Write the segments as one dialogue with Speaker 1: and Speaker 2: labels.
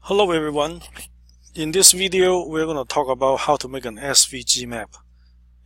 Speaker 1: Hello everyone. In this video we're going to talk about how to make an SVG map.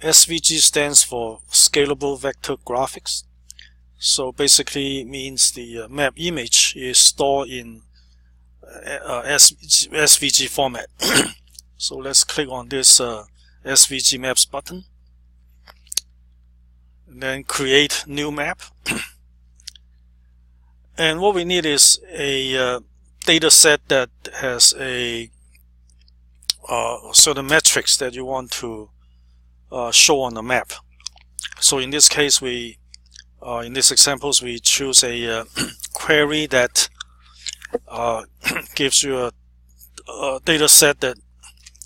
Speaker 1: SVG stands for Scalable Vector Graphics. So basically means the map image is stored in SVG format. So let's click on this SVG maps button and then create new map. And what we need is a data set that has a certain metrics that you want to show on the map. So in this case, in these examples, we choose a query that gives you a data set that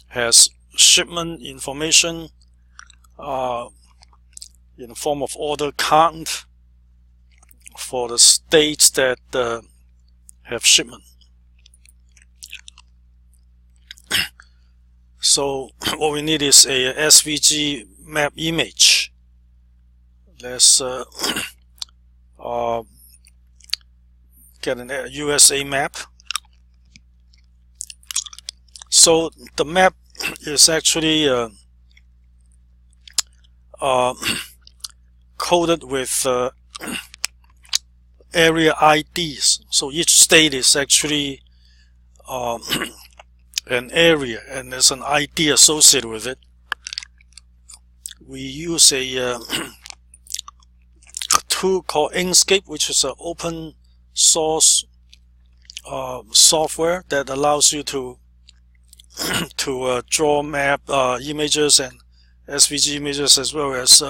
Speaker 1: has shipment information in the form of order count for the states that have shipment. So what we need is a SVG map image. Let's get an USA map. So the map is actually coded with area IDs. So each state is actually an area, and there's an ID associated with it. We use a tool called Inkscape, which is an open source software that allows you to draw map images and SVG images, as well as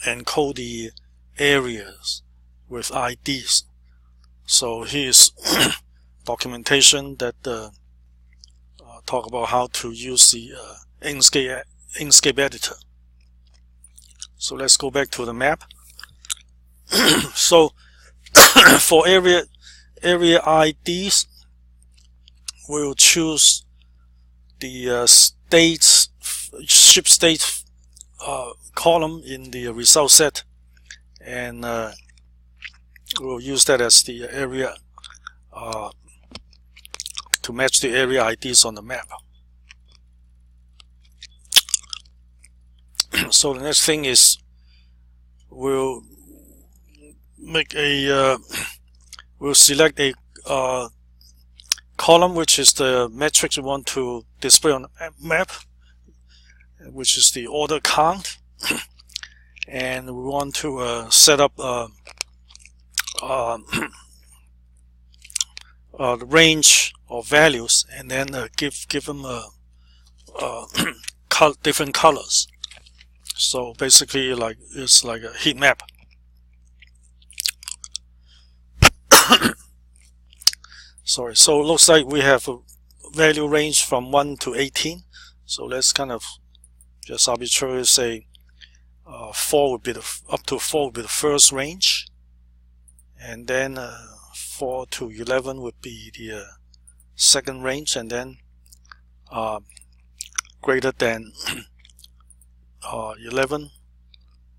Speaker 1: encode the areas with IDs. So here's documentation that talk about how to use the Inkscape editor. So let's go back to the map. So for area IDs, we'll choose the ship state column in the result set, and we'll use that as the area to match the area IDs on the map. So the next thing is we'll make a we'll select a column which is the metrics we want to display on the map, which is the order count, and we want to set up the range of values, and then give them different colors. So basically, it's like a heat map. Sorry. So it looks like we have a value range from 1 to 18. So let's kind of just arbitrarily say 4 would be up to 4 would be the first range, and then 4 to 11 would be the second range, and then greater than 11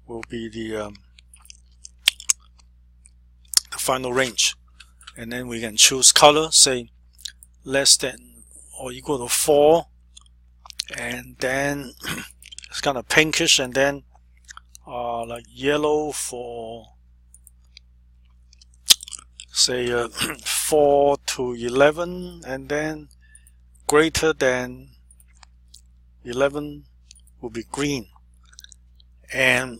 Speaker 1: will be the final range. And then we can choose color, say less than or equal to 4, and then it's kind of pinkish, and then like yellow for say 4 to 11, and then greater than 11 will be green. And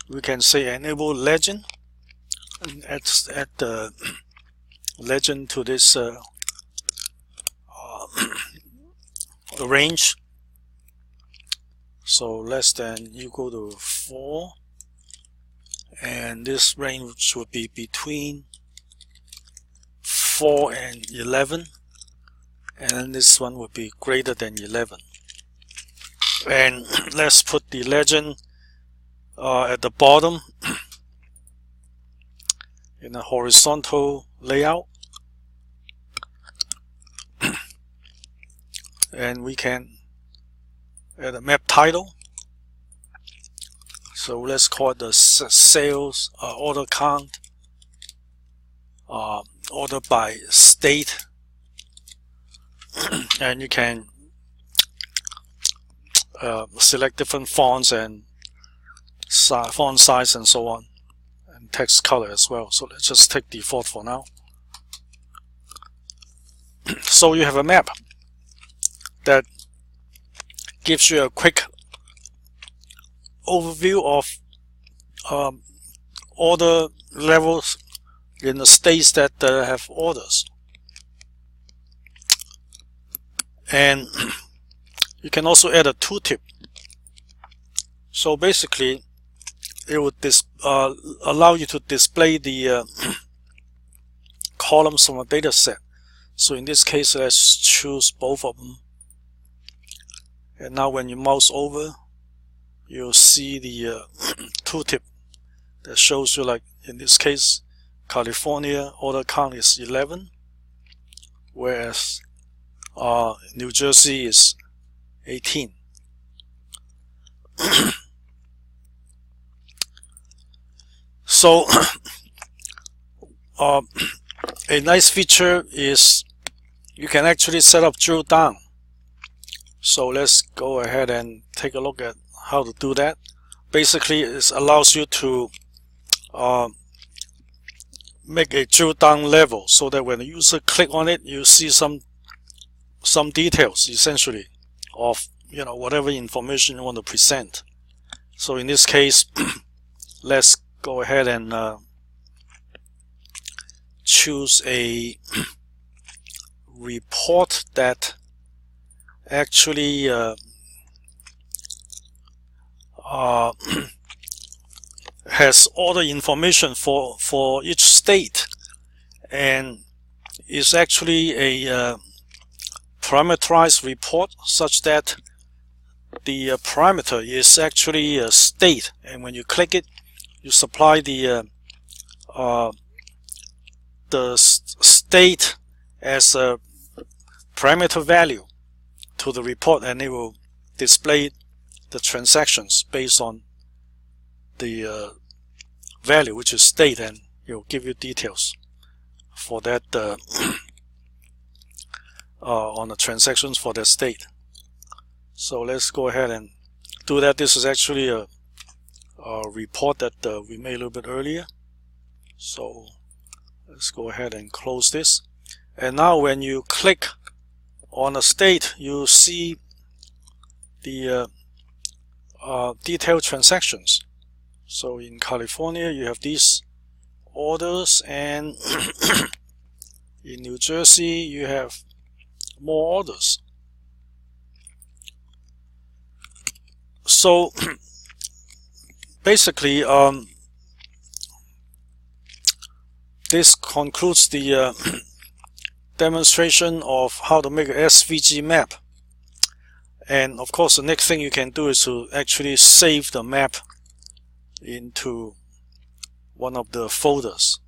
Speaker 1: we can say enable legend, and add the legend to this range. So less than equal to 4, and this range would be between 4 and 11, and this one would be greater than 11. And let's put the legend at the bottom in a horizontal layout, and we can add a map title. So let's call it the sales order count order by state, and you can select different fonts and font size and so on, and text color as well. So let's just take default for now. So you have a map that gives you a quick overview of order levels in the states that have orders. And you can also add a tooltip. So basically it would allow you to display the columns from a data set. So in this case, let's choose both of them. And now when you mouse over, you'll see the tooltip that shows you, like in this case, California order count is 11, whereas New Jersey is 18. So a nice feature is you can actually set up drill down. So let's go ahead and take a look at how to do that. Basically, it allows you to make a drill down level so that when the user click on it, you see some details essentially of whatever information you want to present. So in this case, let's go ahead and choose a report that actually has all the information for each state, and is actually a parameterized report such that the parameter is actually a state, and when you click it, you supply the state as a parameter value to the report, and it will display the transactions based on the value, which is state, and it will give you details for that on the transactions for that state. So let's go ahead and do that. This is actually a report that we made a little bit earlier. So let's go ahead and close this. And now when you click on a state, you see the detailed transactions. So in California, you have these orders, and in New Jersey, you have more orders. So basically, this concludes the demonstration of how to make a SVG map. And of course, the next thing you can do is to actually save the map into one of the folders.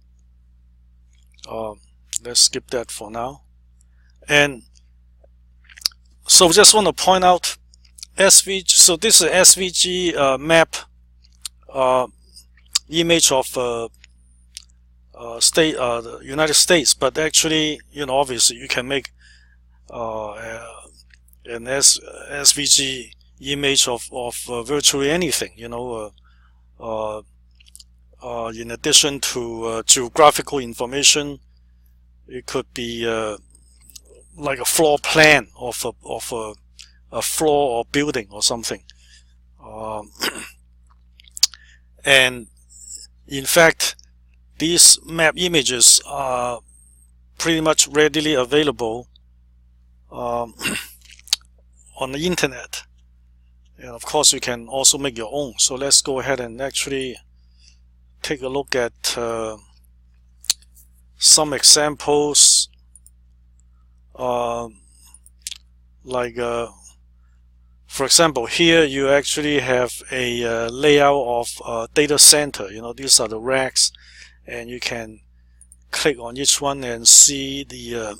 Speaker 1: Let's skip that for now. And so just want to point out SVG. So this is SVG map image of state, the United States. But actually, obviously you can make an SVG image of virtually anything. In addition to geographical information, it could be like a floor plan of a floor or building or something. And in fact, these map images are pretty much readily available on the internet. And of course, you can also make your own. So let's go ahead and actually take a look at some examples. For example, here you actually have a layout of data center. These are the racks, and you can click on each one and see the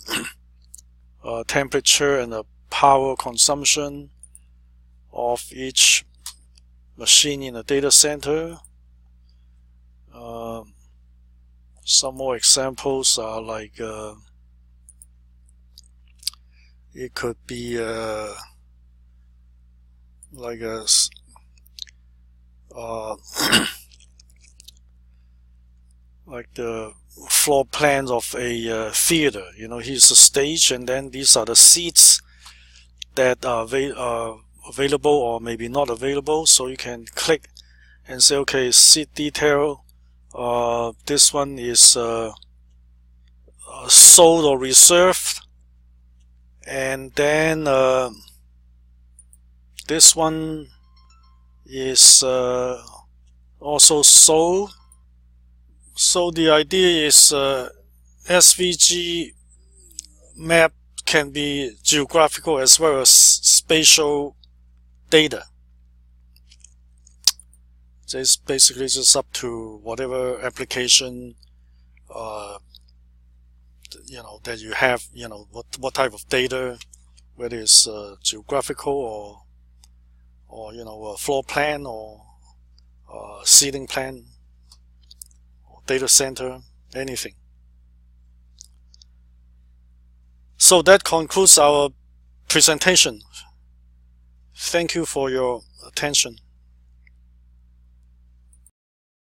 Speaker 1: temperature and the power consumption of each machine in the data center. Some more examples are like it could be like a like the floor plan of a theater. You know, here's the stage, and then these are the seats that are available or maybe not available. So you can click and say, okay, seat detail. This one is sold or reserved, and then this one is also sold. So the idea is SVG map can be geographical as well as spatial data. So it's basically just up to whatever application you know that you have, you know, what type of data, whether it's geographical or you know, a floor plan or seating plan or data center, anything. So that concludes our presentation. Thank you for your attention.